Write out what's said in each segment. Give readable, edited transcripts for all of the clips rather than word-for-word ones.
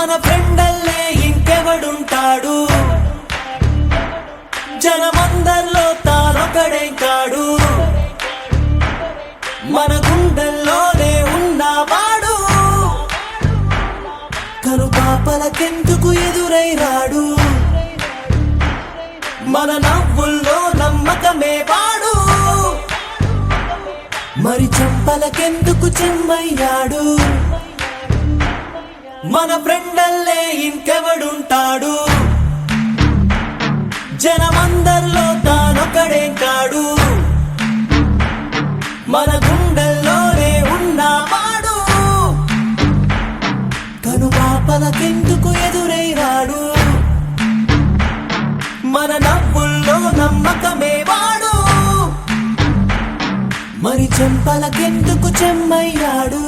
మన ఫ్రెండల్లే ఇంకెవడుంటాడు జనమందర్లో తానొకడే కాడు మన గుండెల్లోనే ఉన్నవాడు కనుపాపలకెందుకు ఎదురై రాడు మన నవ్వుల్లో నమ్మకమే వాడు మరి చెంపలకెందుకు చెమ్మయ్యాడు మన ఫ్రెండల్లే ఇంకెవడుంటాడు జనమందర్లో తానొకడే కాడు మన గుండెల్లోనే ఉన్నవాడు కనుపాపలకెందుకు ఎదురై రాడు మన నవ్వుల్లో నమ్మకమే వాడు మరి చెంపలకెందుకు చెమ్మయ్యాడు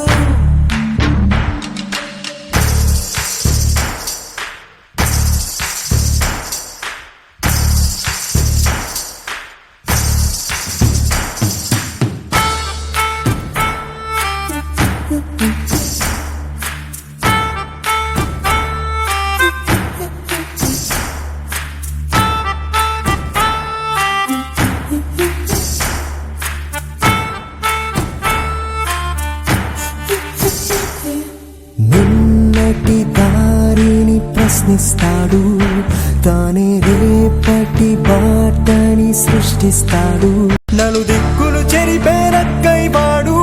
నిన్నటి దారిని ప్రశ్నిస్తాడు తానే రేపటి బాటని సృష్టిస్తాడు నలుదిక్కులు చెరిపేరక్కైవాడు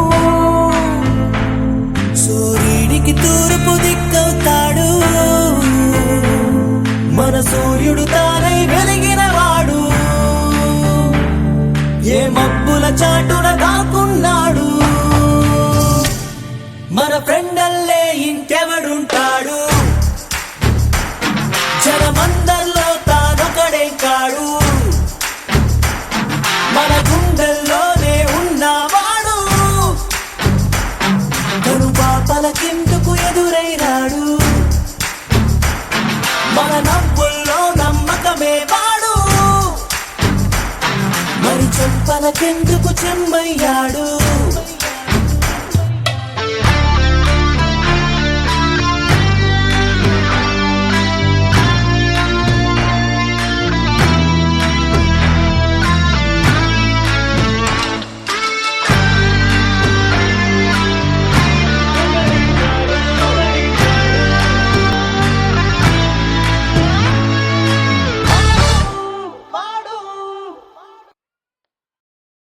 సూర్యుడికి తూర్పు దిక్కవుతాడు మన సూర్యుడు తానై వెలిగినవాడు ఏ మబ్బుల చాటున దాక్కున్నాడు మన ఫ్రెండల్లే ఇంకెవడుంటాడు జనమందర్లో తానొకడే కాడు మన గుండెల్లోనే ఉన్నవాడు కనుపాపలకెందుకు ఎదురై రాడు మన నవ్వుల్లో నమ్మకమే వాడు మరి చెంపలకెందుకు చెమ్మయ్యాడు